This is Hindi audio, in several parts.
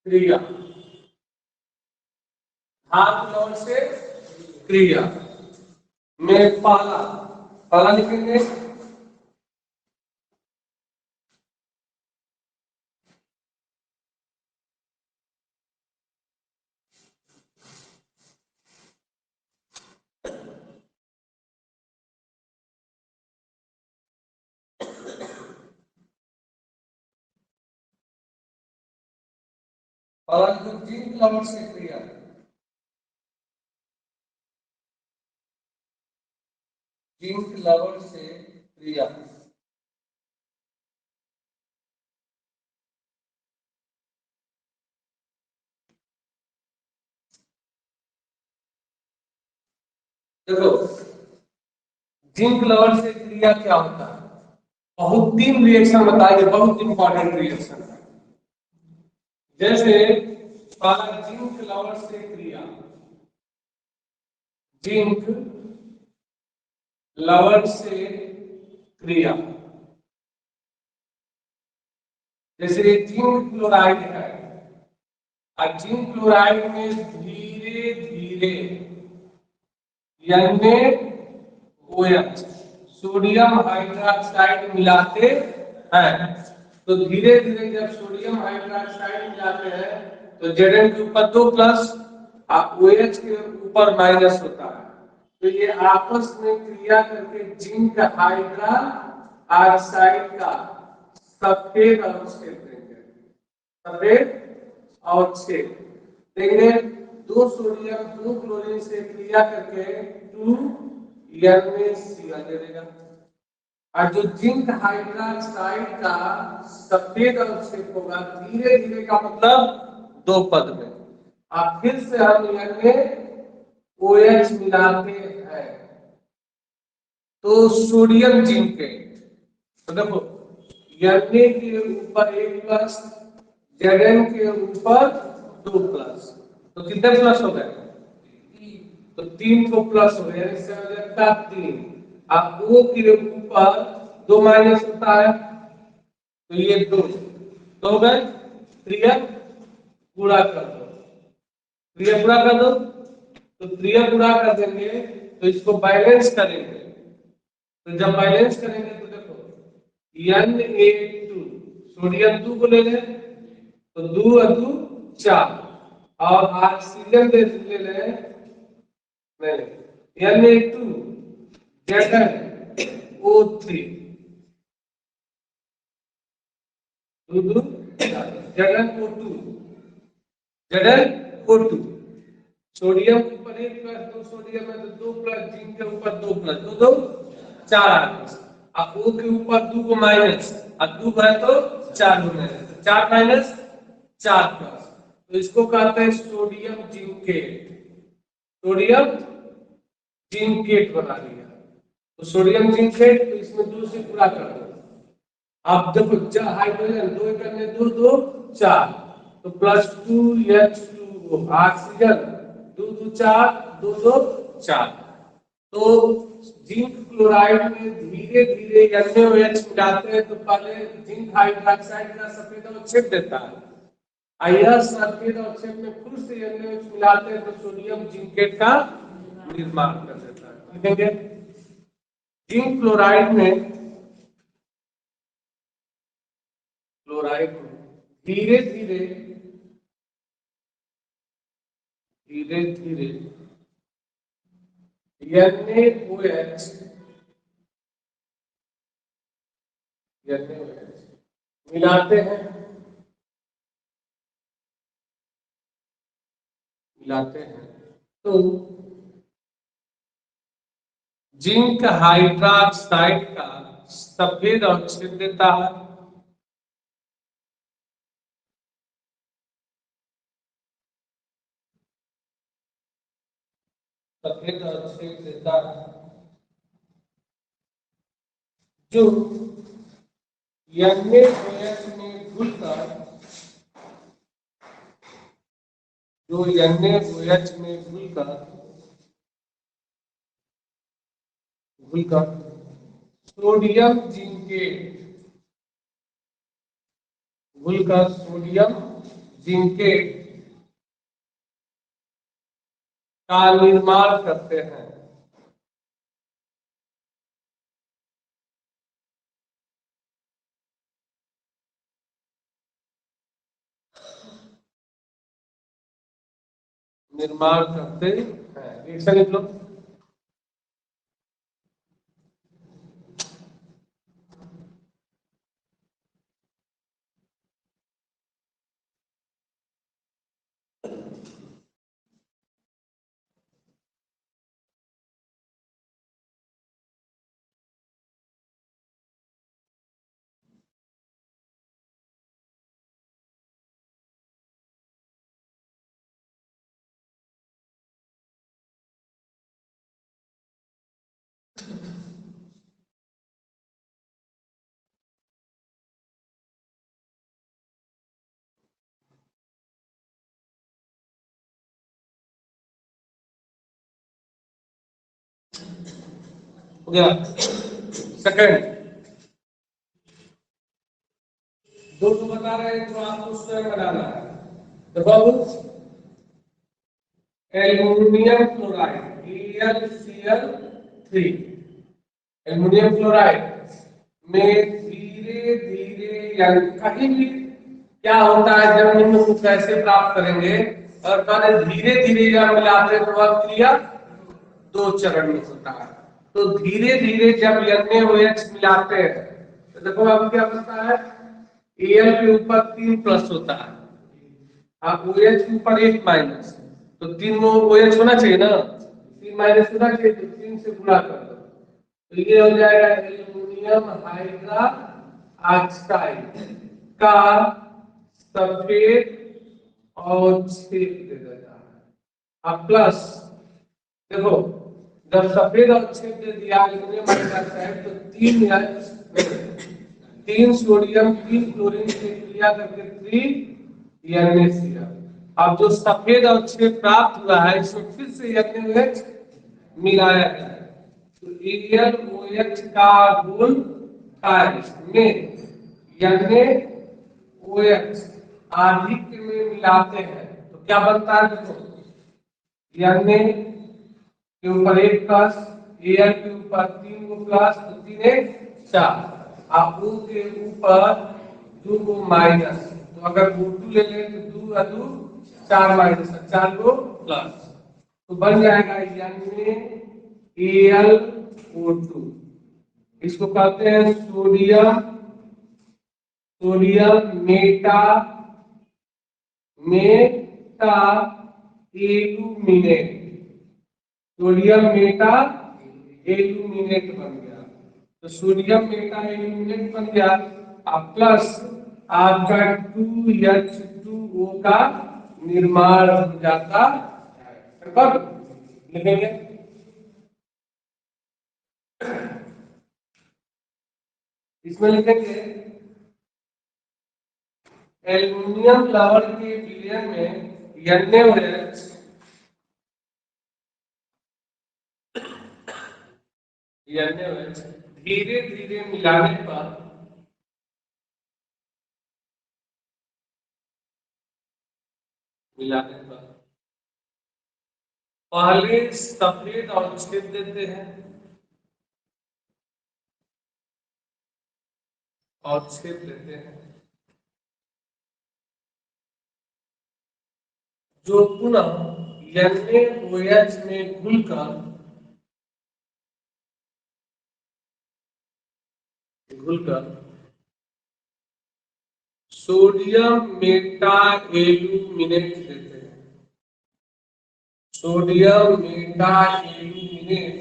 क्रिया, धातु लवण से क्रिया में पहला लिखेंगे जिंक लवण से क्रिया, जिंक लवण से क्रिया देखो जिंक लवण से क्रिया क्या होता है, बहुत 3 रिएक्शन बताइए, बहुत इंपॉर्टेंट रिएक्शन है। जैसे पहला जिंक लवण से क्रिया, जिंक लवण से क्रिया, जैसे जिंक क्लोराइड है और जिंक क्लोराइड में धीरे धीरे NaOH सोडियम हाइड्रोक्साइड मिलाते हैं। तो धीरे धीरे जब सोडियम हाइड्रोक्साइड मिलाते हैं तो Zn के ऊपर 2 प्लस और OH के ऊपर माइनस होता है। तो ये आपस में क्रिया करके जिंक हाइड्रा ऑक्साइड का सफेद अवक्षेप देंगे, सफेद अवक्षेप देंगे। 2 सोडियम 2 क्लोरीन से क्रिया करके 2 NaCl दे देगा। और जो जिंक हाइड्रोक्साइड का सफेद अवक्षेप होगा धीरे धीरे का मतलब 2 पद में, अब फिर से हम NaOH मिलाते हैं तो सोडियम जिंकेट, तो देखो Na के ऊपर 1 प्लस, Zn के ऊपर 2 प्लस, तो कितने प्लस हो गए, तो 3 को प्लस हो गया, यानी 3। अब O के ऊपर 2 माइनस होता है तो ये 2 तो हो गए। क्रिया पूरा कर दो, क्रिया पूरा कर दो, तो क्रिया पूरा कर देंगे तो इसको बैलेंस करेंगे। तो जब बैलेंस करेंगे तो देखो Na2 सोडियम 2 को ले लें तो 2 और 2 4 और ऑक्सीजन ले लें Na2 ZnO3 ZnO2 सोडियम के ऊपर 1 प्लस 2 सोडियम है तो 2 प्लस, जिंक के ऊपर 2 प्लस 2 2 4 आ गए। अब O के ऊपर 2 को माइनस, अब 2 है तो 4 होने, 4 माइनस 4 प्लस, तो इसको कहते हैं सोडियम जिंकेट, सोडियम जिंकेट बना लिया। तो सोडियम जिंकेट, तो इसमें 2 से पूरा कर दो। अब देखो हाइड्रोजन 2 करने 2 2 4 तो प्लस 2H2O ऑक्सीजन 2 2 4 2 2 4। तो जिंक क्लोराइड में धीरे धीरे NaOH मिलाते हैं तो पहले जिंक हाइड्रोक्साइड का सफेद अवक्षेप देता है, यह सफेद अवक्षेप में फिर से NaOH मिलाते हैं तो सोडियम जिंकेट का निर्माण कर देता है। लिखेंगे जिंक क्लोराइड में धीरे धीरे NaOH मिलाते हैं तो जिंक हाइड्रोक्साइड का सफेद अवक्षेप देता है। सफेद अवक्षेप देता है जो NaOH में घुलकर सोडियम जिंकेट जिनके का निर्माण करते हैं। निर्माण करते हैं, एक से लिख लो। हो गया। सेकंड, दो तो बता रहे हैं तो आपको स्वयं बनाना है। देखो अब aluminium chloride AlCl3, aluminium chloride में धीरे धीरे यानी कहीं भी क्या होता है जब हम इसको कैसे प्राप्त करेंगे, और कहते धीरे धीरे जब मिलाते हैं तो वह क्रिया दो चरण में होता है। तो धीरे धीरे जब NaOH मिलाते हैं तो देखो अब क्या होता है, Al के ऊपर 3 प्लस होता है, आप OH के ऊपर 1 माइनस, तो 3 OH होना चाहिए ना, 3 माइनस होना चाहिए, तो 3 से गुणा कर दो तो ये हो जाएगा एल्यूमिनियम हाइड्रा ऑक्साइड का सफेद अवक्षेप दे देता है। अब प्लस देखो जब सफेद अवक्षेप दे दिया एल्यूमिनियम हाइड्रोक्साइड तो 3 सोडियम 3 क्लोरीन से क्रिया करके 3 NaCl। अब जो सफेद अवक्षेप प्राप्त हुआ है इसमें फिर से NaOH मिलाया गया है, तो AlOH का गुण कार्य में NaOH आधिक्य में मिलाते हैं तो क्या बनता है, देखो Na के ऊपर 1 प्लस, Al के ऊपर 3 गो प्लस, तो 3 1 4, आप O के ऊपर 2 गो माइनस, तो अगर O2 ले लें तो 2 और 2 4 माइनस 4 गो प्लस, तो बन जाएगा NaAlO2। इसको कहते हैं sodium sodium Meta aluminate, sodium Meta aluminate बन गया। तो सोडियम मेटा एल्यूमिनेट बन गया, अब प्लस आपका 2H2O का निर्माण हो जाता है। कब लिखेंगे, इसमें लिखेंगे एल्यूमिनियम लवण के विलयन में NaOH धीरे धीरे मिलाने पर पहले सफेद अवक्षेप देते हैं, अवक्षेप लेते हैं जो पुनः NaOH में घुलकर सोडियम मेटा एल्यूमिनेट देते हैं, सोडियम मेटा एल्यूमिनेट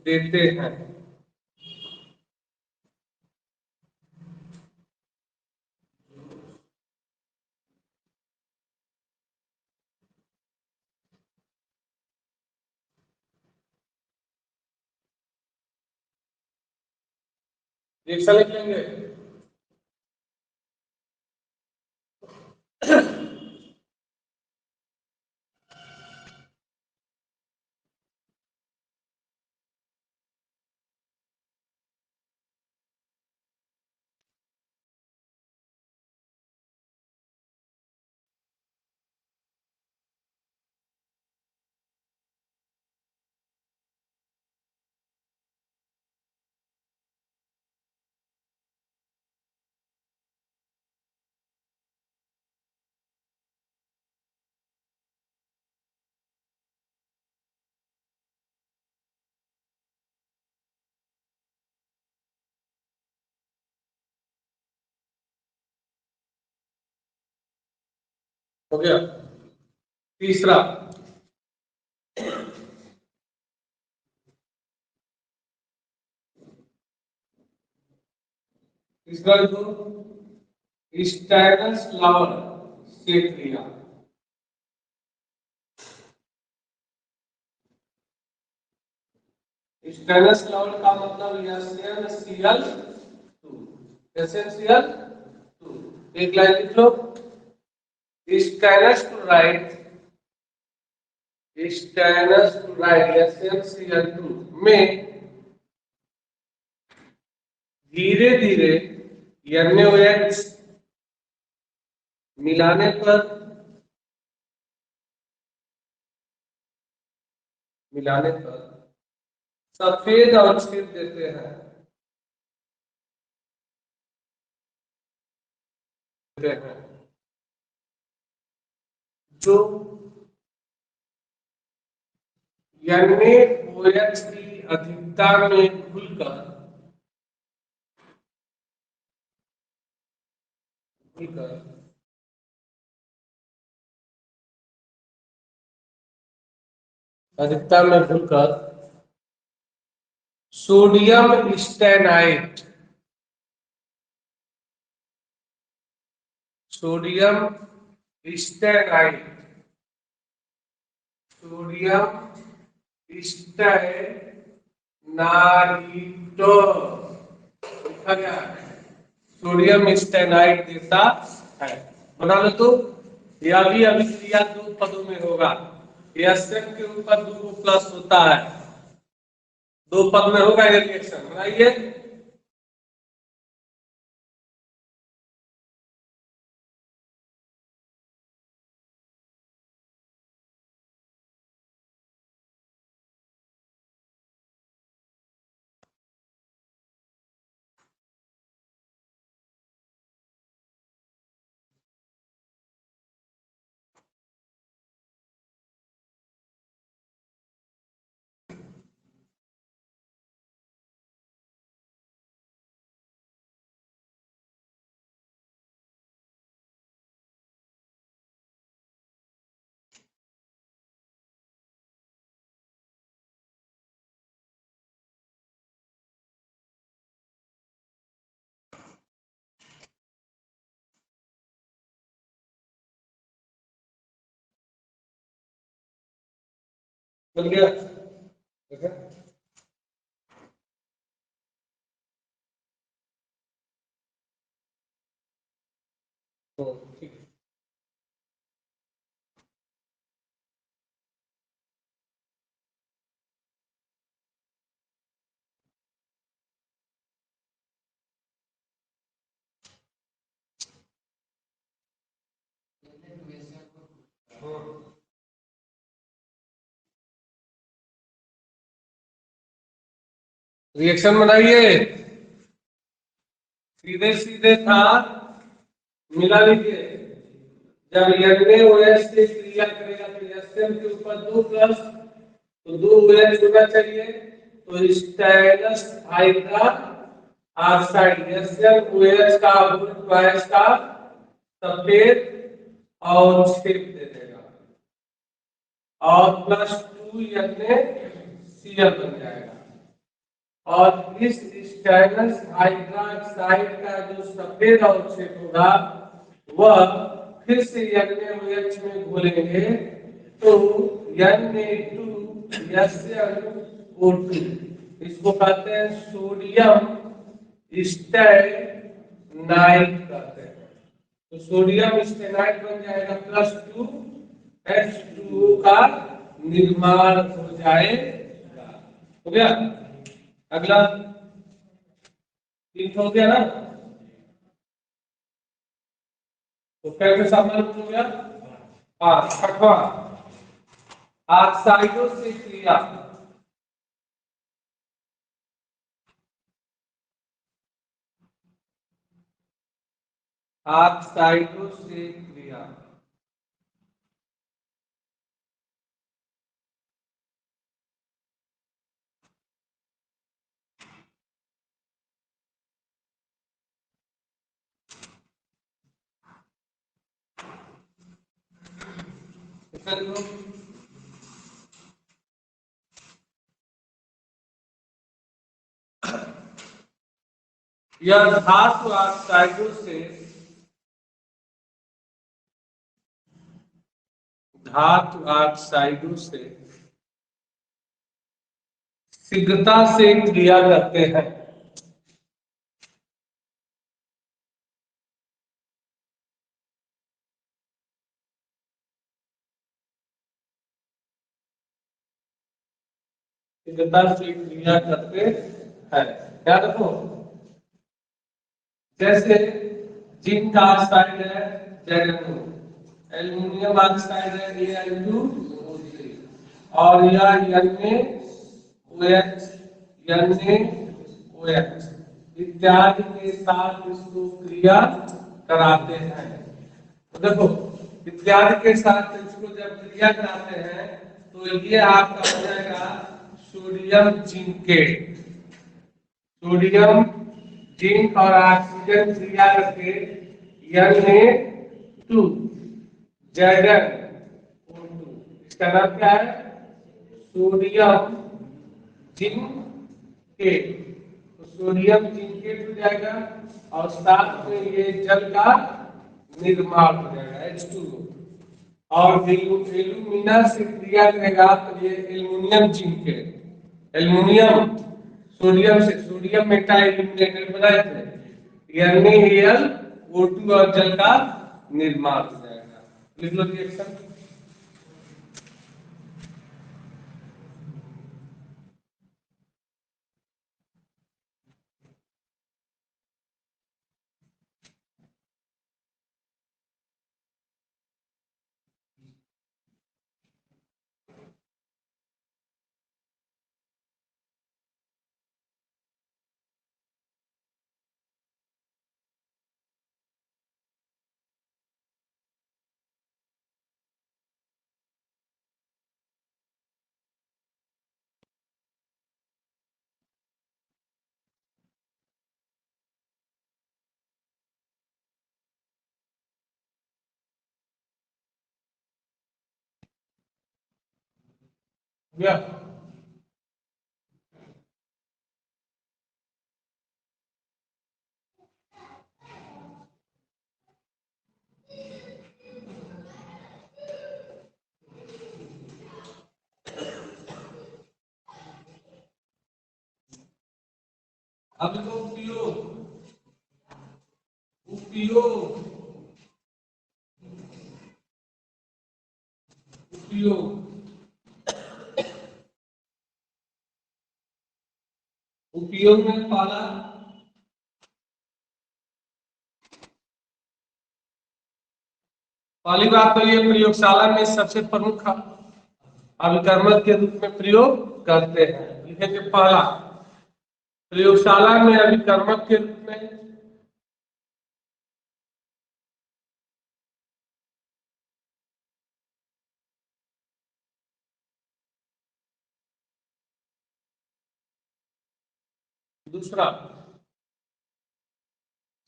देते हैं। रिएक्शन लिख लेंगे। हो गया। तीसरा, तीसरा देखो, स्टैनिस्लाव से क्रिया। स्टैनिस्लाव का मतलब SnCl2, SnCl2। एक लाइन लिख लो, stannous to write, stannous to write SnCl2 में धीरे धीरे NaOH मिलाने पर सफेद अवक्षेप देते हैं, जो NaOH की अधिकता में घुलकर अधिकता में घुलकर सोडियम स्टेनाइट, सोडियम स्टेनाइट, सोडियम स्टेनाइटो लिखा गया है, सोडियम स्टेनाइट देता है। बना लो तो, यह भी अभिक्रिया दो पदों में होगा। एसएन के ऊपर दो प्लस होता है, दो पद में होगा ये रिएक्शन। बनाइए, बन गया। ठीक है, तो ठीक है। रिएक्शन बनाइए, सीधे सीधे था, मिला लीजिए। जब NaOH से क्रिया करेगा तो एसएन के ऊपर दो प्लस, तो दो OH होना चाहिए, तो स्टेनस हाइड्रा ऑक्साइड SnOH का ट्वाइस का सफेद और छेद दे देगा, और +2 NaCl बन जाएगा। और इस स्टेनस हाइड्रोक्साइड का जो सफेद अवक्षेप होगा वह फिर से NaOH में घोलेंगे, तो Na2SnO2, इसको कहते हैं सोडियम स्टेनाइट कहते हैं। तो सोडियम स्टेनाइट बन जाएगा, +2H2O का निर्माण हो जाएगा। हो गया। अगला तीन हो गया ना, तो कैसे सामान हो गया। छठवां, ऑक्साइडों से क्रिया। ऑक्साइडों से क्रिया, यह धातु ऑक्साइडों से शीघ्रता से क्रिया करते हैं। शीघ्रता से क्रिया करते हैं, याद रखो। जैसे जिंक ऑक्साइड है ZnO, एल्युमिनियम ऑक्साइड है Al2O3, और यह NaOH इत्यादि के साथ इसको क्रिया कराते हैं। तो देखो, इत्यादि के साथ इसको जब क्रिया कराते हैं तो ये आपका हो जाएगा सोडियम जिंकेट। सोडियम जिंक और ऑक्सीजन क्रिया करके Na2 ZnO2, इसका नाम क्या है? Sodium zincate. तो सोडियम जिंकेट हो जाएगा और साथ में ये जल का निर्माण हो जाएगा H2O। और एल्यूमिना से क्रिया करेगा तो ये aluminium zincate. Aluminium sodium Meta illuminated बनाए थे, NaAlO2 और जल का निर्माण हो जाएगा। लिख लो रिएक्शन। या अब तो उपयोग उपयोग उपयोग उपयोग में पहली बात तो ये प्रयोगशाला में सबसे प्रमुख अभिकर्मक के रूप में प्रयोग करते हैं। लिखेंगे पहला, प्रयोगशाला में अभिकर्मक के रूप में। दूसरा,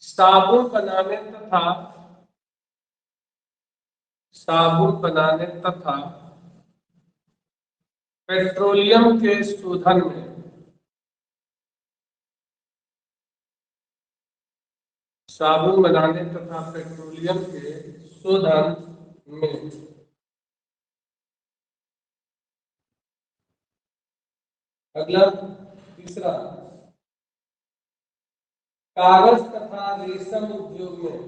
साबुन बनाने तथा पेट्रोलियम के शोधन में साबुन बनाने तथा पेट्रोलियम के शोधन में। अगला तीसरा, कागज तथा रेशम उद्योग में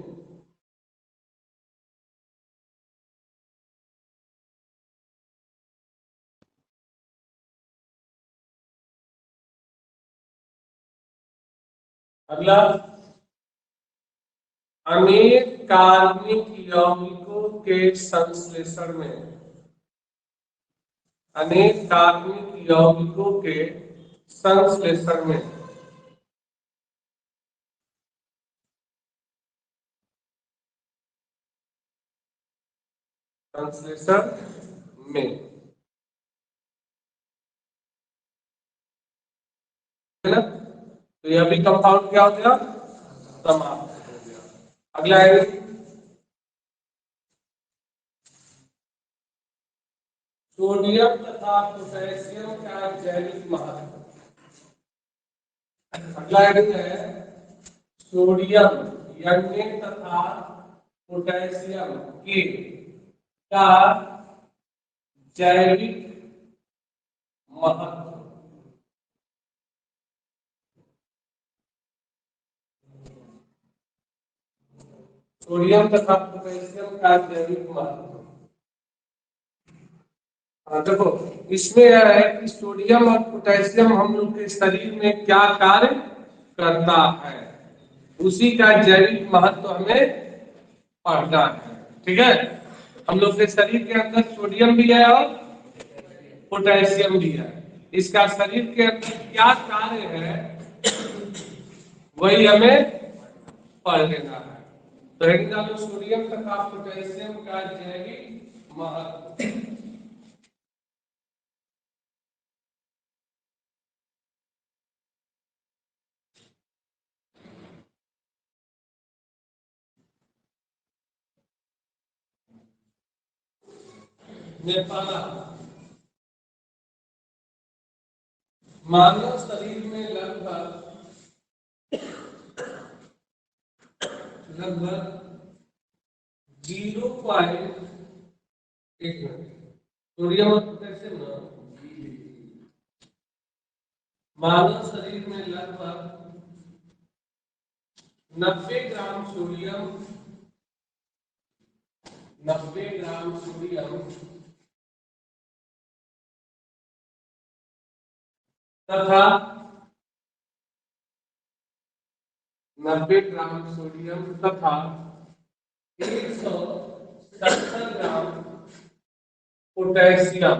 अगला, अनेक कार्बनिक यौगिकों के संश्लेषण में अनेक कार्बनिक यौगिकों के संश्लेषण में है ना। तो यह भी कंपाउंड क्या हो गया? समाप्त हो गया। अगला है सोडियम तथा पोटेशियम का जैविक महत्व। अगला हेडिंग है सोडियम यानी तथा पोटेशियम के का जैविक महत्व। सोडियम तथा पोटेशियम का जैविक महत्व। देखो इसमें यह है कि सोडियम और पोटेशियम हम लोग के शरीर में क्या कार्य करता है, उसी का जैविक महत्व हमें पढ़ना है। ठीक है, हम लोग के शरीर के अंदर सोडियम भी है और पोटेशियम भी है। इसका शरीर के अंदर क्या कार्य है वही हमें पढ़ लेना है। तो हेडिंग डालो सोडियम तथा पोटेशियम का जैविक महत्व। नेपाल मानव शरीर में लगभग 0.1 सोडियम और पोटेशियम मानव शरीर में लगभग 90 ग्राम सोडियम 90 ग्राम सोडियम तथा 90 ग्राम सोडियम तथा 170 ग्राम पोटेशियम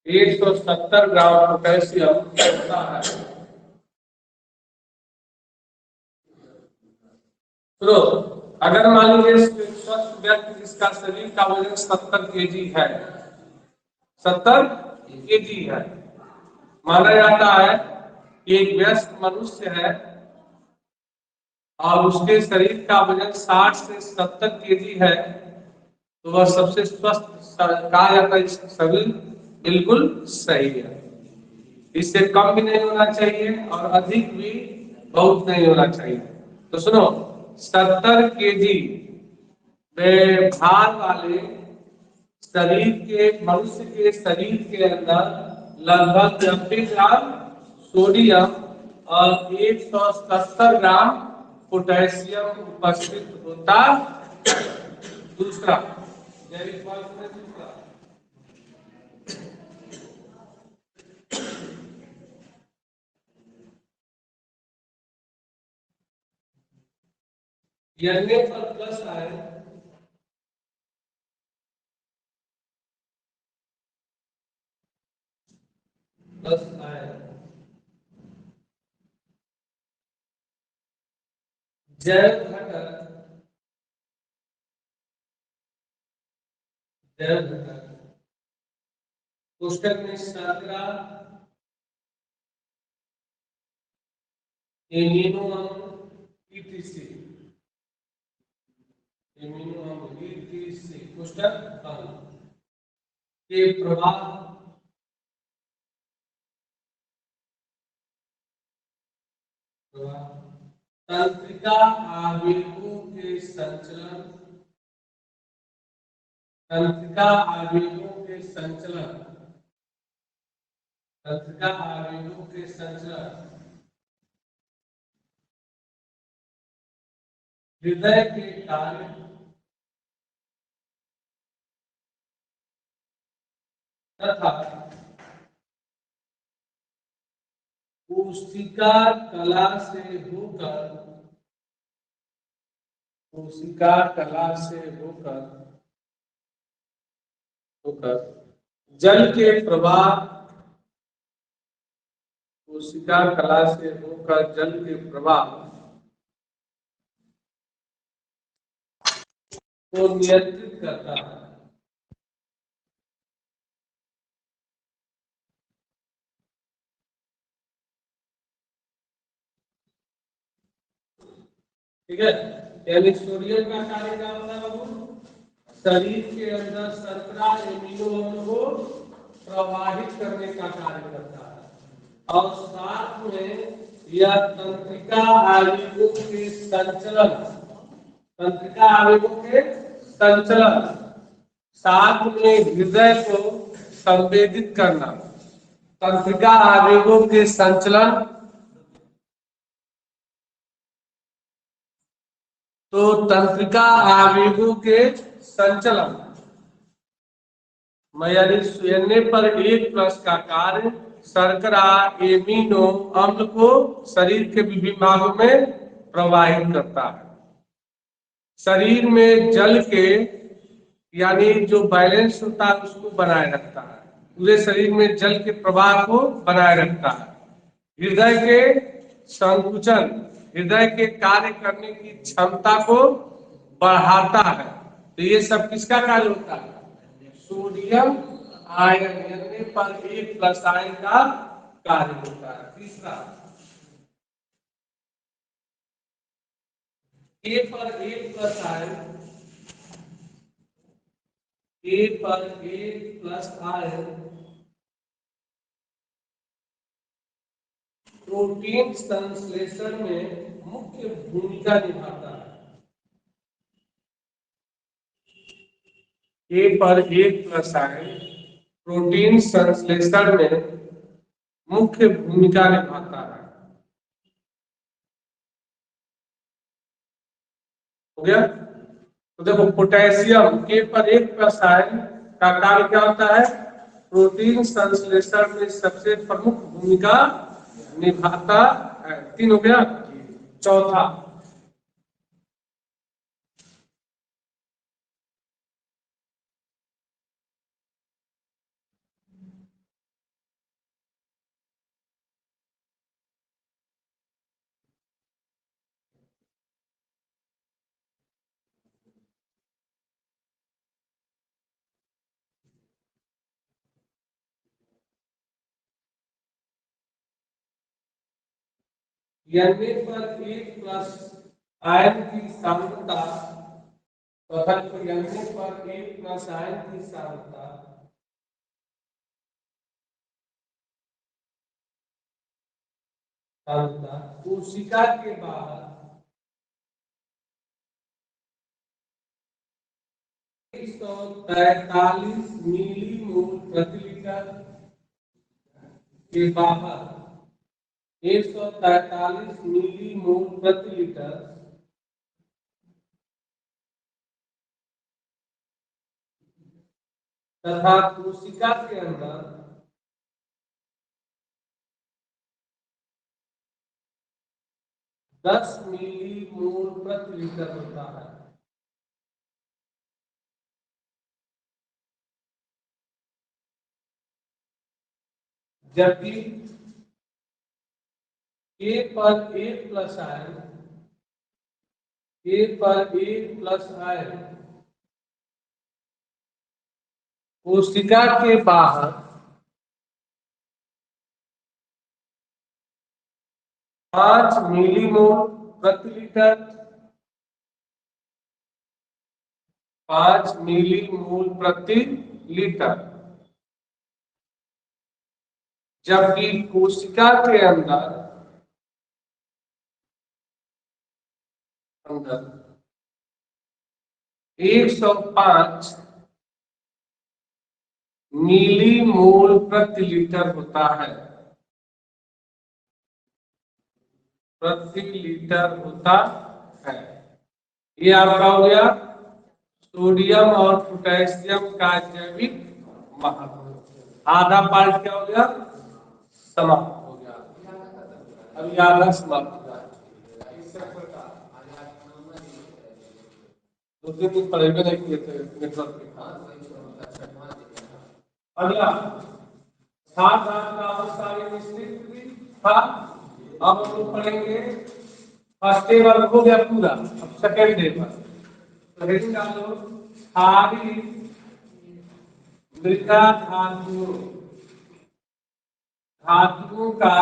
170 ग्राम पोटेशियम होता है। तो अगर मान लीजिए स्वस्थ व्यक्ति जिसका शरीर का वजन 70 केजी है, 70 केजी है, माना जाता है कि एक वयस्क मनुष्य है और उसके शरीर का वजन 60 से 70 केजी है, तो वह सबसे स्वस्थ कहा जाता है। शरीर बिल्कुल सही है, इससे कम भी नहीं होना चाहिए और अधिक भी बहुत नहीं होना चाहिए। तो सुनो 70 केजी भार वाले शरीर के मनुष्य के शरीर के अंदर लगभग 90 ग्राम सोडियम और 170 ग्राम पोटेशियम उपस्थित होता। दूसरा जैविक महत्व में दूसरा यज्ञ पर प्लस आए प्लस आए जैव घटक कोष्टक में 17 एमिनो अम्ल ETC कोष्टक के प्रभाव तंत्रिका आवेगों के संचलन तंत्रिका आवेगों के संचलन तंत्रिका आवेगों के संचलन हृदय के कार्य तथा कोशिका कला से होकर कोशिका कला से होकर होकर जल के प्रवाह कोशिका कला से होकर जल के प्रवाह को नियंत्रित करता है। ठीक है, यानी सोडियम का कार्य क्या होता है बाबू? शरीर के अंदर शर्करा एमिनो अम्ल को प्रवाहित करने का कार्य करता है और साथ में यह तंत्रिका आवेगों के संचलन, तंत्रिका आवेगों के संचलन, साथ में हृदय को संवेदित करना। तंत्रिका आवेगों के संचलन, तो तंत्रिका आवेगों के संचलन यानी पर एक प्लस का कार्य शर्करा एमिनो अम्ल को शरीर के विभिन्न भागों में प्रवाहित करता है। शरीर में जल के यानी जो बैलेंस होता है उसको बनाए रखता है, पूरे शरीर में जल के प्रवाह को बनाए रखता है। हृदय के संकुचन, हृदय के कार्य करने की क्षमता को बढ़ाता है। तो ये सब किसका कार्य होता है? सोडियम आयन पर एक प्लस आयन का कार्य होता है। तीसरा, ए पर एक प्लस आयन, ए पर एक प्लस आयन प्रोटीन संश्लेषण में मुख्य भूमिका निभाता है। ए पर एक प्लस आयन प्रोटीन संश्लेषण में मुख्य भूमिका निभाता है। हो गया? तो देखो पोटेशियम के पर एक प्लस आयन का कार्य क्या होता है? प्रोटीन संश्लेषण में सबसे प्रमुख भूमिका निभाता है। 3 हो गया। चौथा, यानी पर एक प्लस आयन की सांद्रता, यानी पर एक प्लस आयन की सांद्रता कोशिका के बाहर 143 मिलीमोल प्रति लीटर के बाहर 143 मिलीमोल प्रति लीटर तथा कोशिका के अंदर 10 मिलीमोल प्रति लीटर होता है। जबकि ए पर एक प्लस आयन, ए पर एक प्लस आयन कोशिका के बाहर 5 मिलीमोल प्रति लीटर, 5 मिलीमोल प्रति लीटर, जबकि कोशिका के अंदर 105 मिलीमोल प्रति लीटर होता है, प्रति लीटर होता है। ये आपका हो गया सोडियम और पोटेशियम का जैविक महत्व। आधा पार्ट क्या हो गया? समाप्त हो गया। अभी आधा समाप्त हो गया। दो तीन दिन पढ़ेंगे नहीं किए थे नेटवर्क के। अगला 7 का निश्चित था। अब हम लोग पढ़ेंगे फर्स्ट टेबल हो गया पूरा, अब सेकेंड टेबल। तो हेडिंग डालो क्षारीय मृदा धातुओं, धातुओं का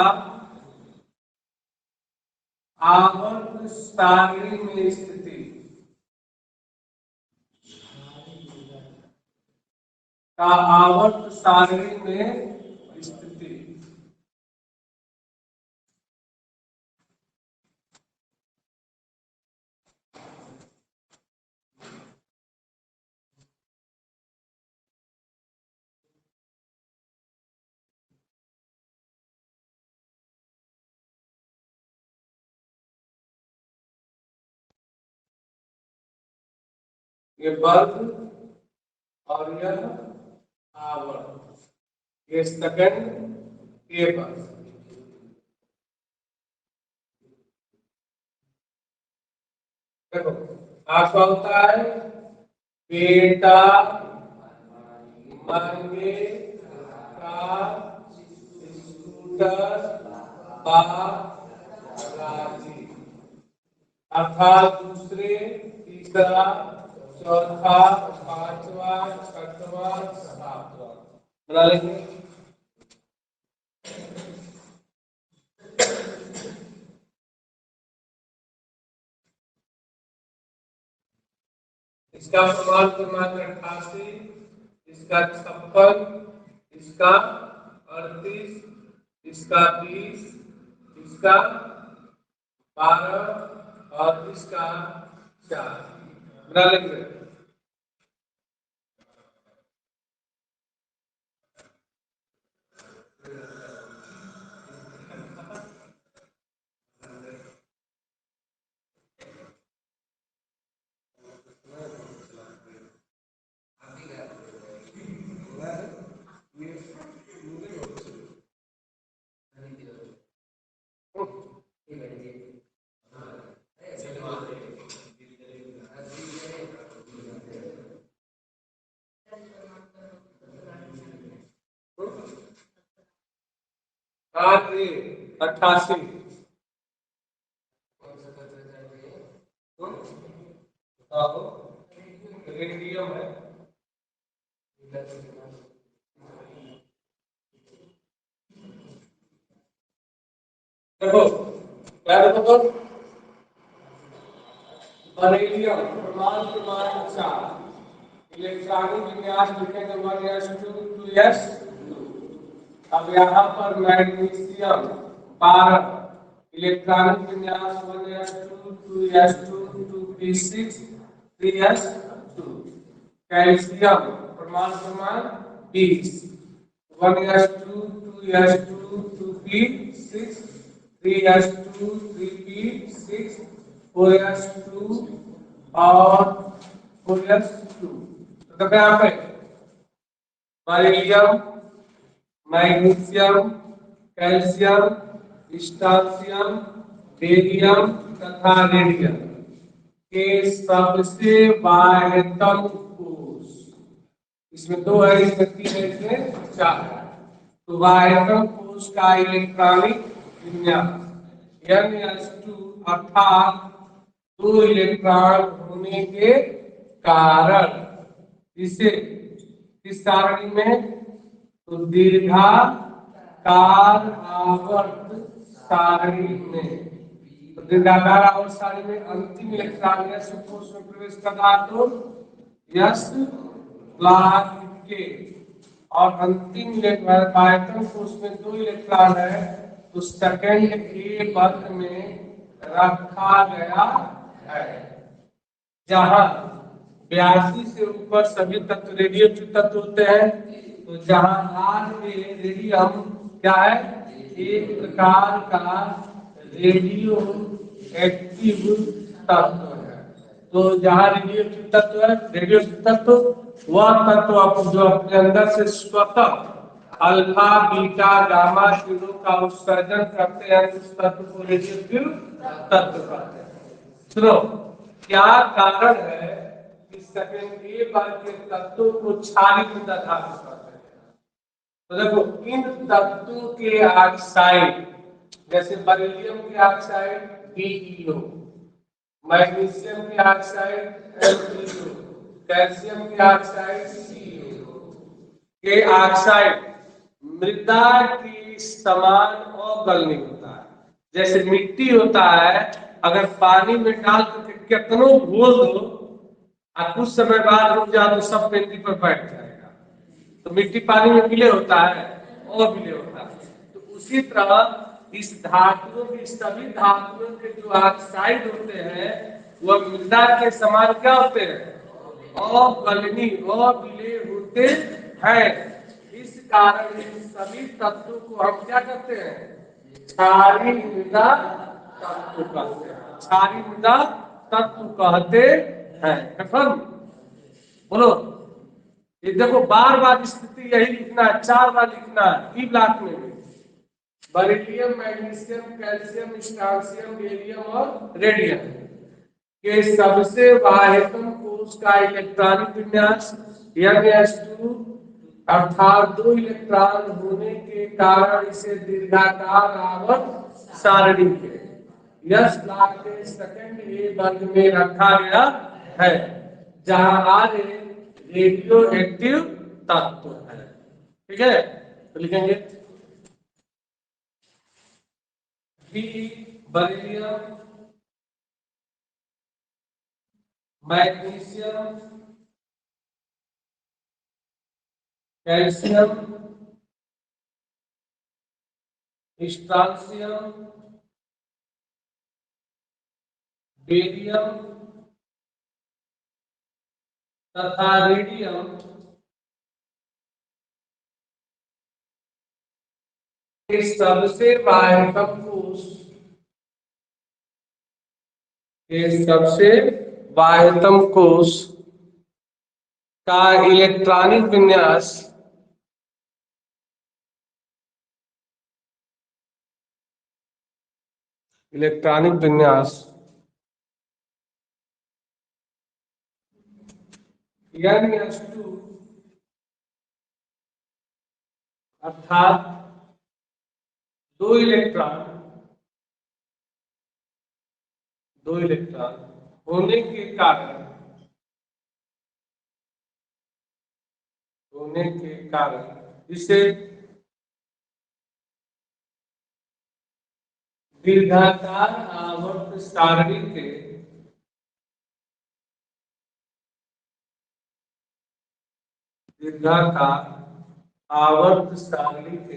आवर्त सारणी में स्थिति, का आवर्त सारणी में स्थिति। ये वर्ग और यह आवर्त, ये सेकंड ये बस। देखो आपका होता है बेटा मांगे कार स्कूटर बाप राजी, अर्थात दूसरे तीसरा चौथा पांचवा छठवा सातवां बना लेंगे। इसका समान क्रमांक 88, इसका 56, इसका 38, इसका 20, इसका 12 और इसका 4 बना लेंगे। आठ 88 रेडियम है। देखो क्या देखो बरेलियम परमाणु क्रमांक 4 इलेक्ट्रॉनिक विन्यास लिखेंगे 1s2 2s2। अब यहाँ पर मैग्नीशियम 12 इलेक्ट्रॉनिक विन्यास 1s2 2s2 2p6 3s2। Calcium परमाणु क्रमांक 20 1s2 2s2 2p6 3s2 3p6 4s2 और 4s2। तो देखो यहाँ पे बरीलियम मैग्नीशियम कैल्शियम स्ट्रोंशियम बेरियम तथा रेडियम के सबसे बाह्यतम कोश, इसमें 2 है, इसमें 3 है, इसमें 4 है। तो बाह्यतम कोश का इलेक्ट्रॉनिक विन्यास N2 अर्थात 2 इलेक्ट्रॉन होने के कारण इसे इस सारणी में तो दीर्घाकार आवर्त सारणी में, तो दीर्घाकार आवर्त सारणी में अंतिम इलेक्ट्रॉन यस कोश में प्रवेश कर रहा तो यस ब्लॉक के, और अंतिम इलेक्ट्रॉन कोश में 2 इलेक्ट्रॉन है तो सेकंड ए वर्ग में रखा गया है, जहां 82 से ऊपर सभी तत्व रेडियोएक्टिव तत्व होते हैं। तो जहां आर में रेडियम क्या है, एक प्रकार का रेडियो एक्टिव तत्व है। तो जहां रेडियोएक्टिव तत्व है, रेडियोएक्टिव तत्व वह तत्व जो अपने अंदर से स्वतः अल्फा बीटा गामा किरणों का उत्सर्जन करते हैं, उस तत्व को रेडियोएक्टिव तत्व कहते हैं। सुनो क्या कारण है कि सेकंड ए वर्ग के तत्वों को क्षारीय धातु कहते हैं। तो देखो इन तत्वों के ऑक्साइड जैसे बरीलियम के ऑक्साइड BeO, मैग्नीशियम के ऑक्साइड LeO, कैल्शियम के ऑक्साइड CO के ऑक्साइड मृदा के समान अगलनीय होता है। जैसे मिट्टी होता है, अगर पानी में डाल करके कितनों घोल दो और कुछ समय बाद रुक जाओ तो सब पेंटी पर बैठ जाएगा। तो मिट्टी पानी में विलय होता है, अविलय होता है। तो उसी तरह इस धातुओं की, सभी धातुओं के जो ऑक्साइड होते हैं वह मृदा के समान क्या होते हैं, अगलनीय, अविलय होते हैं। इस कारण इन सभी तत्वों को हम क्या कहते हैं, क्षारीय मृदा तत्व कहते हैं, क्षारीय मृदा तत्व कहते हैं। कन्फर्म? बोलो। ये देखो बार बार स्थिति यही लिखना है, 4 बार लिखना है ई ब्लॉक में भी। Beryllium, magnesium, calcium, strontium, barium और रेडियम के सबसे बाह्यतम कोष का इलेक्ट्रॉनिक विन्यास N2, अर्थात 2 इलेक्ट्रॉन होने के कारण इसे दीर्घाकार आवर्त सारणी के यस ब्लॉक के सेकंड ए वर्ग में रखा गया है, जहां आर रेडियो एक्टिव तत्व है। ठीक है, तो लिखेंगे b beryllium, magnesium, calcium, strontium, barium तथा रेडियम के सबसे बाह्यतम कोष का इलेक्ट्रॉनिक विन्यास N2, अर्थात 2 इलेक्ट्रॉन होने के कारण इसे दीर्घाकार आवर्त सारणी के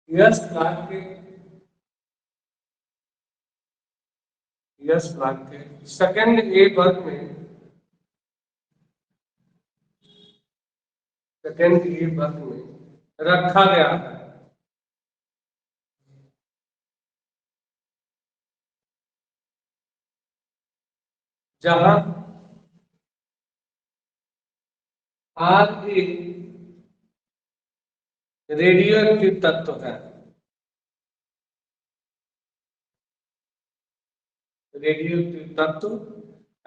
यस ब्लॉक के सेकंड ए वर्ग में रखा गया है, जहां आर एक रेडियो एक्टिव तत्व है,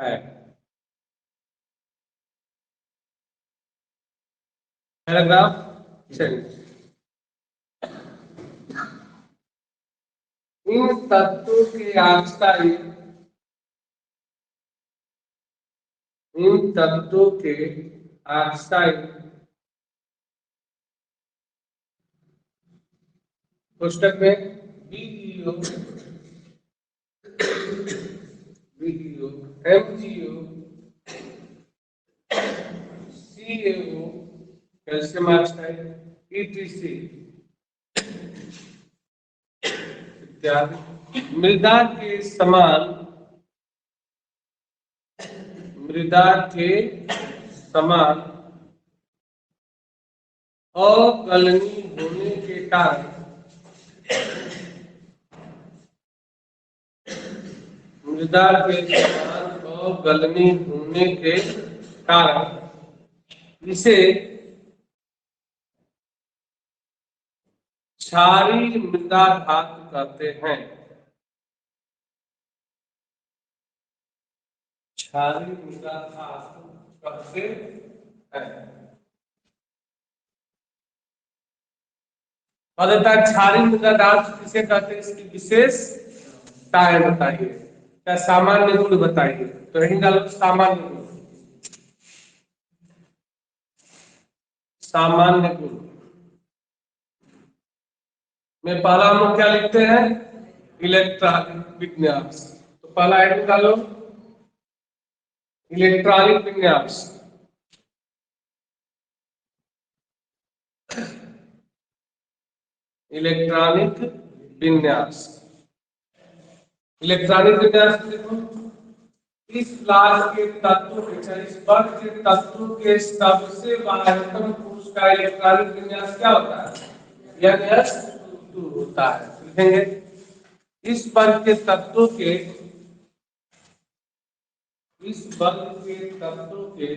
है। पैराग्राफ चलिए, इन तत्वों के ऑक्साइड पुस्तक में BEO, MgO, CAO, calcium oxide, etc इत्यादि मृदा के समान अगलनीय होने के कारण इसे क्षारीय मृदा धातु कहते हैं। क्षारीय मृदा धातु कहते हैं। और क्षारीय मृदा धातु किसे कहते हैं, इसकी विशेषताएं बताइए, क्या सामान्य गुण बताइए। तो यही डालो सामान्य गुण। में पहला हम लोग क्या लिखते हैं, इलेक्ट्रॉनिक विन्यास। तो पहला आइटम डालो इलेक्ट्रॉनिक विन्यास। इलेक्ट्रॉनिक विन्यास। इलेक्ट्रॉनिक विन्यास देखो, इस क्लास के तत्व के, इस वर्ग के तत्व के सबसे बाह्यतम कोश का इलेक्ट्रॉनिक विन्यास क्या होता है? NS2 होता है। लिखेंगे इस वर्ग के तत्वों के, इस वर्ग के तत्वों के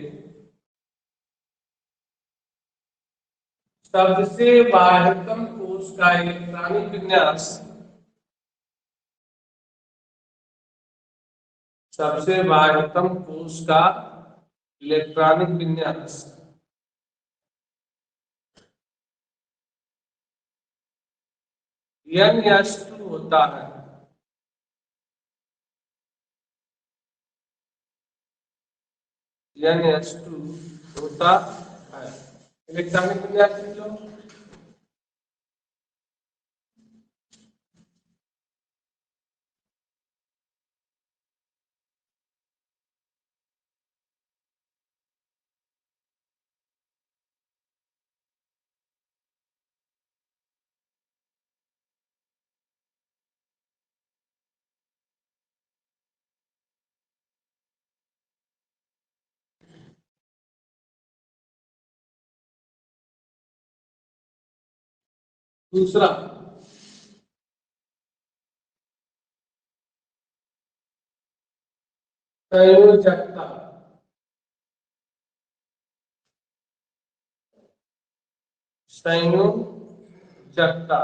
सबसे बाह्यतम कोश का इलेक्ट्रॉनिक विन्यास, सबसे बाह्यतम कोश का इलेक्ट्रॉनिक विन्यास NS2 होता है। NS2 होता है। इलेक्ट्रॉनिक विन्यास लिख लो। दूसरा, संयोजकता। संयोजकता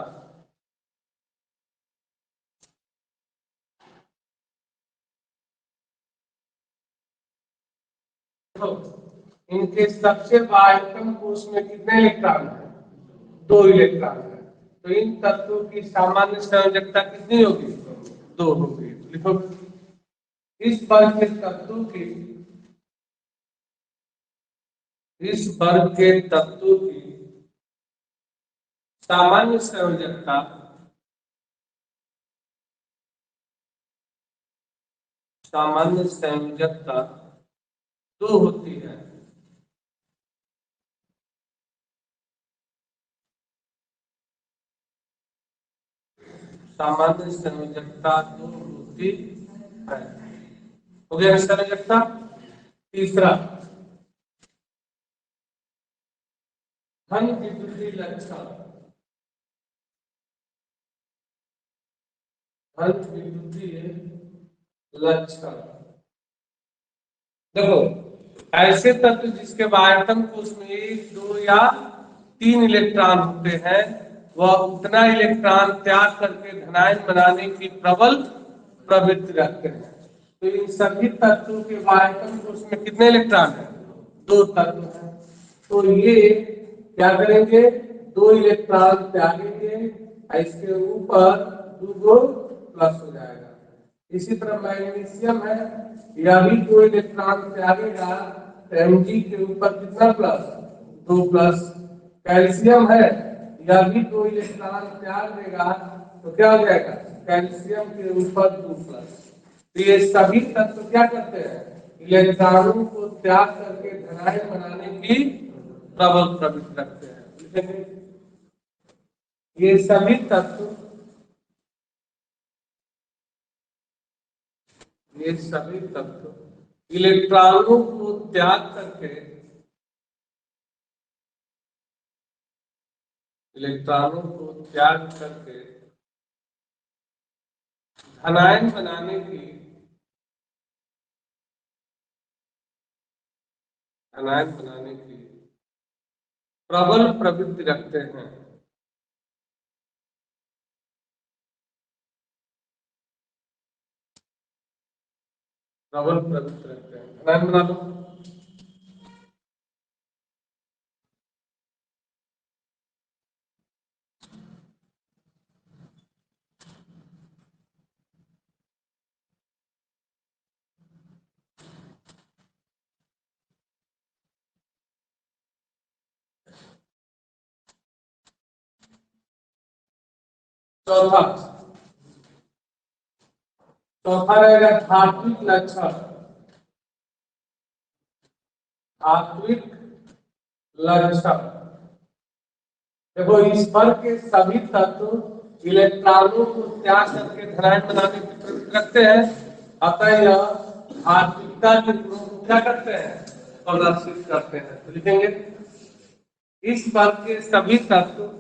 तो इनके सबसे बाह्यतम कोश में कितने इलेक्ट्रॉन है? 2 इलेक्ट्रॉन है। तो इन तत्वों की सामान्य संयोजकता कितनी होगी? 2 होगी। लिखो इस वर्ग के तत्वों की, इस वर्ग के तत्वों की सामान्य संयोजकता, सामान्य संयोजकता 2 होती है। सामान्य संयोजकता 2 होती है। हो गया संयोजकता। तीसरा, धन विद्युतीय लक्षण। धन विद्युतीय लक्षण देखो, ऐसे तत्व जिसके बाह्यतम कोश में 1, 2 या 3 इलेक्ट्रॉन होते हैं, वह उतना इलेक्ट्रॉन त्याग करके धनायन बनाने की प्रबल प्रवृत्ति रखते हैं। तो इन सभी तत्वों के बाह्यतम कोश में कितने इलेक्ट्रॉन हैं? 2 तत्व हैं। तो ये क्या करेंगे? 2 इलेक्ट्रॉन त्यागेंगे, इसके ऊपर 2 प्लस हो जाएगा। इसी तरह मैग्नीशियम है, यह भी 2 इलेक्ट्रॉन त्यागेगा, तो Mg के ऊपर कितना प्लस? 2 प्लस। कैल्शियम है, यह भी 2 इलेक्ट्रॉन त्याग देगा, तो क्या हो जाएगा? कैल्शियम के ऊपर 2 प्लस। तो ये सभी तत्व क्या करते हैं? इलेक्ट्रॉनों को त्याग करके धनायन बनाने की प्रबल प्रवृत्ति रखते हैं। ये सभी तत्व, ये सभी तत्व इलेक्ट्रॉनों को त्याग करके, इलेक्ट्रॉनों को त्याग करके धनायन बनाने की, धनायन बनाने की प्रबल प्रवृत्ति रखते हैं। प्रबल प्रवृत्ति रखते हैं, धनायन बना लो। चौथा, चौथा रहेगा धात्विक लक्षण। धात्विक लक्षण। देखो इस पर के सभी तत्व इलेक्ट्रॉनों को त्याग करके धनायन बनाने की प्रवृत्ति रखते हैं, अतः यह धात्विकता के गुणों को क्या करते हैं, प्रदर्शित करते हैं। तो लिखेंगे इस पर के सभी तत्व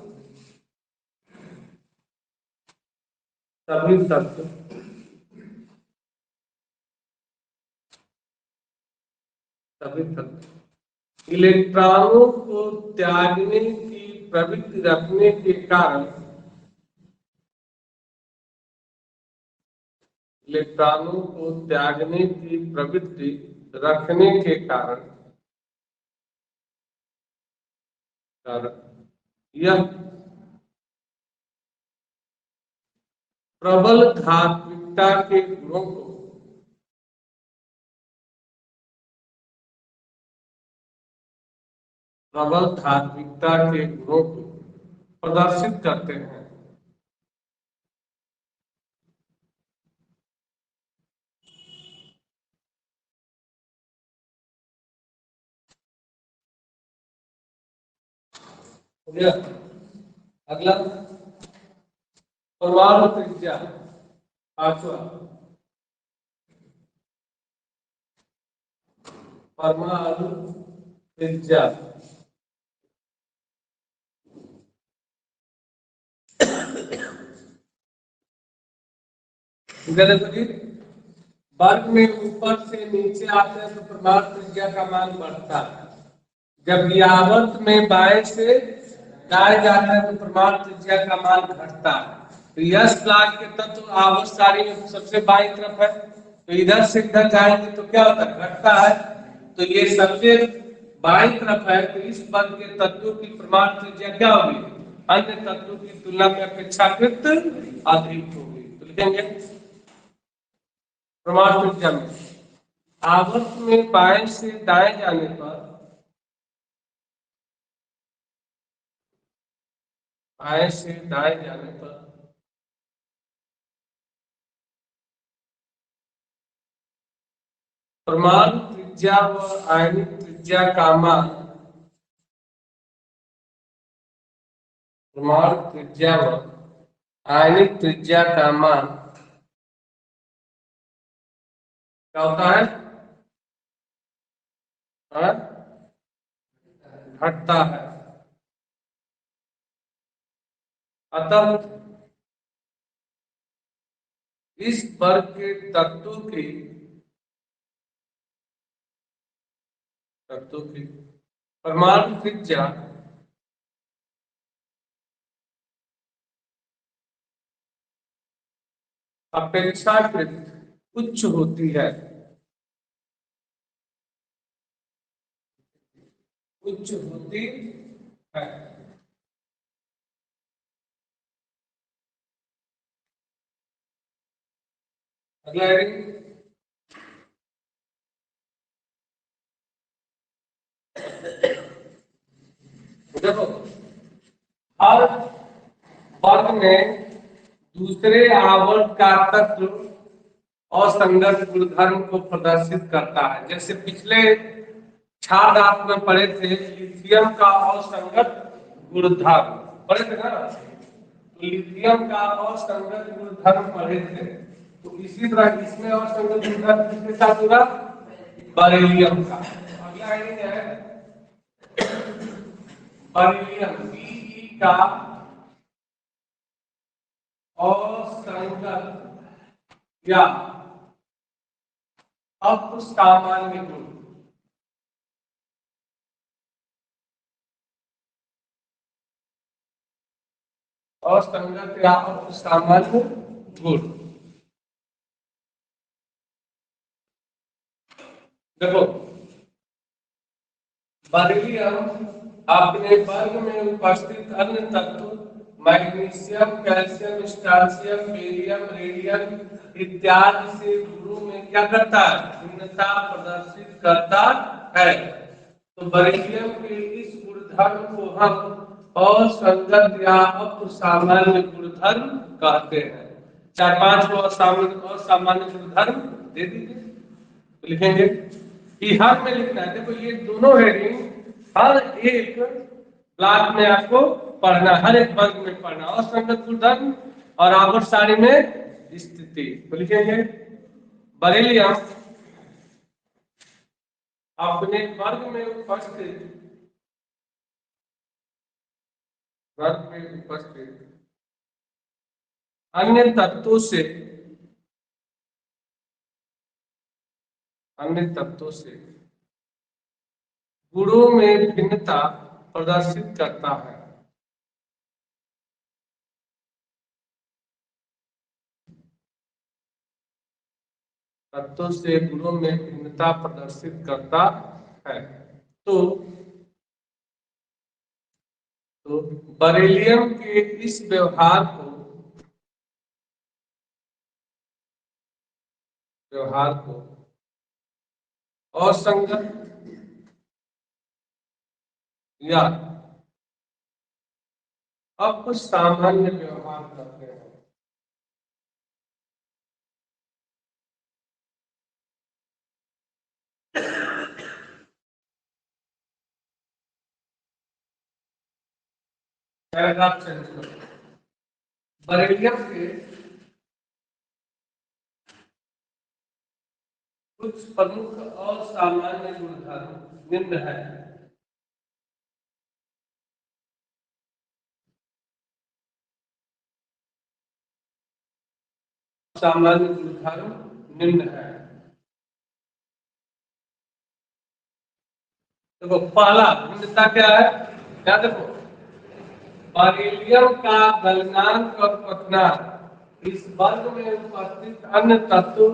इलेक्ट्रॉनों को त्यागने की प्रवृत्ति रखने के कारण इलेक्ट्रॉनों को त्यागने की प्रवृत्ति रखने के कारण यह प्रबल धात्विकता के गुणों को प्रदर्शित करते हैं। अगला परमाणु त्रिज्या, पांचवा परमाणु त्रिज्या। वर्ग में ऊपर से नीचे आते हैं तो परमाणु त्रिज्या का मान बढ़ता है, जब यावत में बाएं से दाएं जाता है तो परमाणु त्रिज्या का मान घटता है। तो यश प्लाट के तत्व आवत सारी में सबसे बाईं तरफ है, तो इधर से इधर जाएंगे तो क्या होता है, घटता है। तो ये सबसे बाईं तरफ है, तो इस वर्ग के तत्वों की परमाणु त्रिज्या क्या होगी, अन्य तत्वों की तुलना में अपेक्षाकृत अधिक होगी। तो लिखेंगे परमाणु त्रिज्या में आवर्त में बाएं से दाएं जाने पर बाएं से दाएं जाने पर परमाणु त्रिज्या व आयनिक त्रिज्या का मान परमाणु त्रिज्या व आयनिक त्रिज्या का मान क्या होता है, घटता है। अतः इस वर्ग के तत्वों की परमाणु त्रिज्या अपेक्षाकृत उच्च होती है, अगला देखो हर वर्ग में दूसरे आवर्त का तत्व असंगत गुणधर्म को प्रदर्शित करता है। जैसे पिछले छात्र आप में पढ़े थे लिथियम का असंगत गुणधर्म पढ़े थे ना, तो लिथियम का असंगत गुणधर्म पढ़े थे। तो इसी तरह इसमें असंगत गुणधर्म किसके साथ होगा, बेरिलियम का। अगला है बेरिलियम Be का असंगत या असामान्य गुण, असंगत या असामान्य गुण। देखो बेरिलियम अपने वर्ग में उपस्थित अन्य तत्व मैग्नीशियम, कैल्शियम, स्ट्रांशियम, बेरियम, रेडियम इत्यादि से गुणों में क्या करता है, भिन्नता प्रदर्शित करता है। तो बेरिलियम के इस गुणधर्म को हम असंगत या असामान्य गुणधर्म कहते हैं। 4-5 को असामान्य गुणधर्म दे दीजिए, लिखेंगे कि हर में लिखना है। देखो ये दोनों हेडिंग हर एक ब्लॉक में आपको पढ़ना, हर एक वर्ग में पढ़ना। असंगत गुणधर्म और आवर्त सारणी में स्थिति तो लिखेंगे बरेलियम अपने वर्ग में उपस्थित अन्य तत्वों से गुणों में भिन्नता प्रदर्शित करता है। तत्वों से गुणों में भिन्नता प्रदर्शित करता है। तो बरेलियम के इस व्यवहार को असंगत या असामान्य व्यवहार करते हैं। पैराग्राफ चेंज करो। बरेलियम के कुछ प्रमुख असामान्य गुणधर्म निम्न है। सामान्य गुणधर्म निम्न है। देखो पहला भिन्नता क्या है, क्या देखो बरेलियम का गलनांक और क्वथनांक इस वर्ग में उपस्थित अन्य तत्व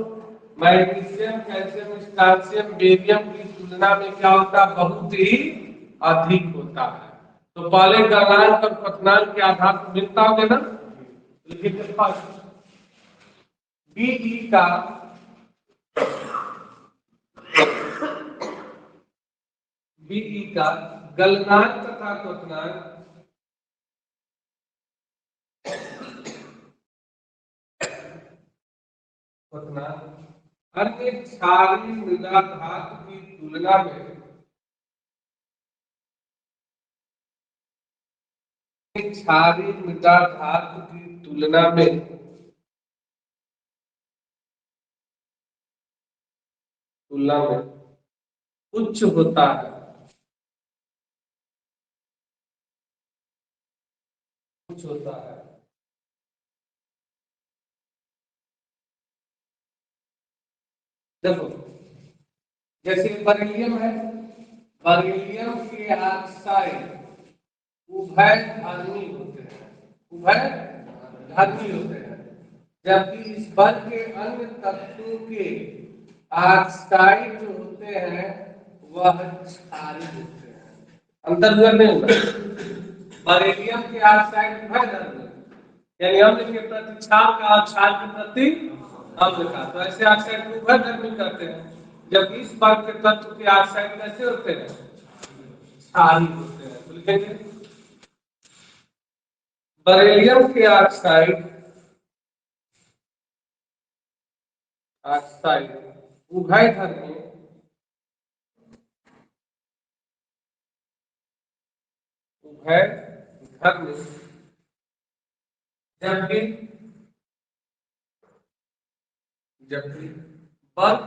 मैग्नीशियम, कैल्शियम, स्ट्रोंशियम, बेरियम की तुलना में क्या होता है, बहुत ही अधिक होता है। तो पहले गलनांक और क्वथनांक के आधार पर मिलता होगा ना। बीई का गलनांक तथा क्वथनांक अन्य क्षारीय मृदा धातु की तुलना में क्षारीय मृदा धातु की तुलना में उच्च होता है। उच्च होता है। देखो जैसे बरेलियम है, बरेलियम के ऑक्साइड उभयधर्मी होते हैं, उभयधर्मी होते हैं, जबकि इस वर्ग के अन्य तत्वों के ऑक्साइड जो होते हैं वह क्षारीय होते हैं। अंतर हुआ नहीं होगा। बरेलियम के ऑक्साइड उभयधर्मी यानी अम्ल के प्रति क्षार का, क्षार के प्रति अम्ल का, तो ऐसे ऑक्साइड को उभयधर्मी करते हैं। जबकि इस वर्ग के तत्व के ऑक्साइड कैसे होते हैं, क्षारीय होते हैं। तो लिखेंगे बरेलियम के ऑक्साइड उभयधर्मी जबकि वर्ग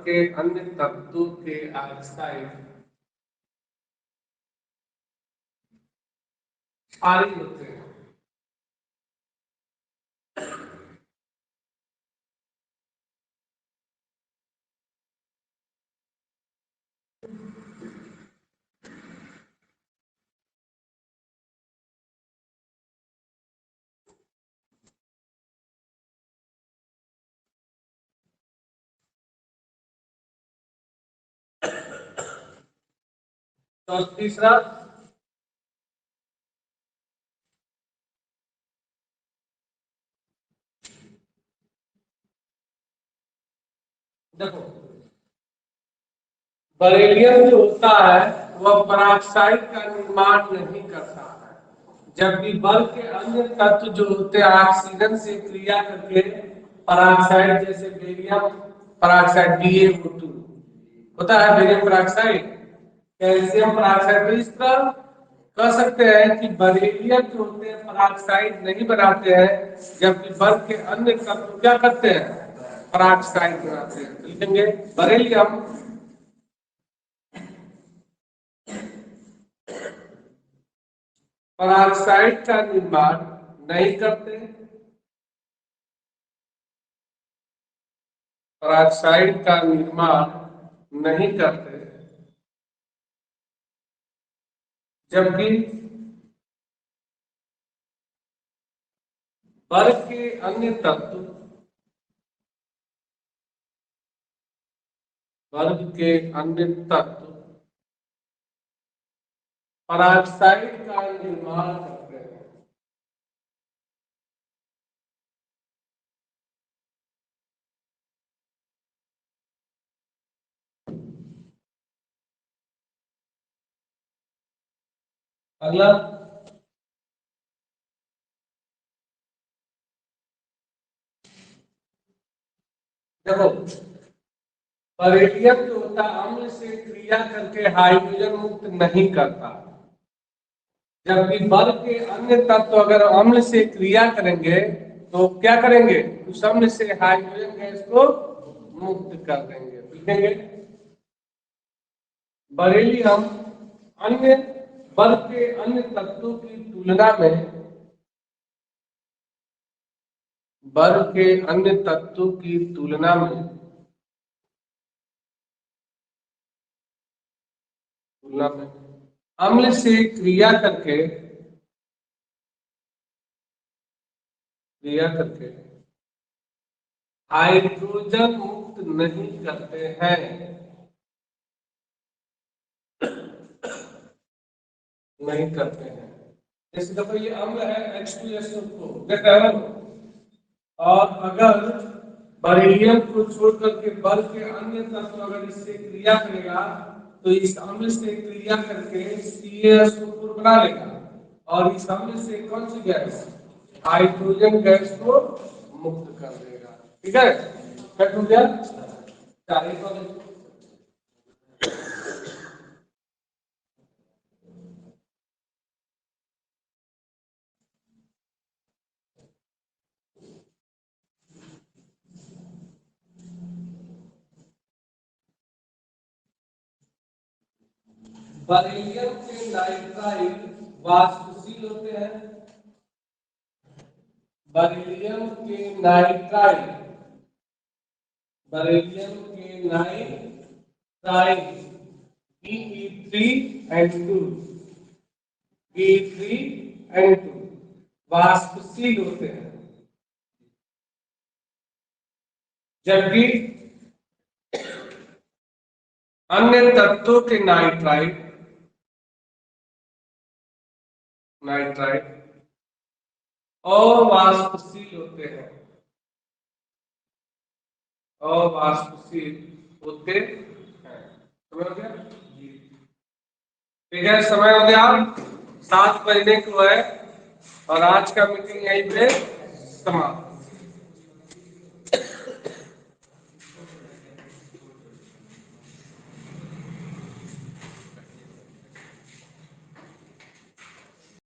के अन्य तत्वों के ऑक्साइड क्षारीय होते हैं। तो तीसरा देखो बरेलियम जो होता है वह पेरोक्साइड का निर्माण नहीं करता है, जब भी बल के अन्य तत्व जो होते हैं ऑक्सीजन से क्रिया करके पराक्साइड, जैसे बेरियम पराक्साइड BaO2 होता है, बेरियम पराक्साइड, कैल्शियम पराक्साइड। तो इस तरह कह सकते हैं कि बरेलियम जो होते हैं पराक्साइड नहीं बनाते हैं, जबकि बल के अन्य तत्व क्या करते हैं, पराक्साइड बनाते हैं। तो लिखेंगे बरेलियम पराक्साइड का निर्माण नहीं करते, पराक्साइड का निर्माण नहीं करते, जबकि बल के अन्य तत्व, वर्ग के अन्य तत्व पराक्साइड का निर्माण करते हैं। अगला, देखो बरेलियम जो होता है अम्ल से क्रिया करके हाइड्रोजन मुक्त नहीं करता, जबकि बल के अन्य तत्व अगर अम्ल से क्रिया करेंगे तो क्या करेंगे, उस अम्ल से हाइड्रोजन गैस को मुक्त कर देंगे। लिखेंगे बरेलियम अन्य बल के अन्य तत्वों की तुलना में, बल के अन्य तत्वों की तुलना में अम्ल से क्रिया करके हाइड्रोजन मुक्त नहीं करते हैं, नहीं करते हैं। जैसे देखो ये अम्ल है H2SO4 देखा है ना? और अगर बरेलियम को छोड़ करके बल के अन्य तत्व अगर इससे क्रिया करेगा तो इस अम्ल से क्रिया करके CaSO4 बना लेगा, और इस अम्ल से कौन सी गैस, हाइड्रोजन गैस को मुक्त कर देगा। ठीक है, कट हो गया। बरेलियम के नाइट्राइड वाष्पशील होते हैं, बरेलियम के नाइट्राइड, बरेलियम के नाइट्राइड Be3N2, Be3N2 वाष्पशील होते हैं, जबकि अन्य तत्वों के नाइट्राइड अवाष्पशील होते हैं, अवाष्पशील होते हैं। समझ गया? ठीक है, समय हो गया 7 बजने को है, और आज का मीटिंग यहीं पे समाप्त।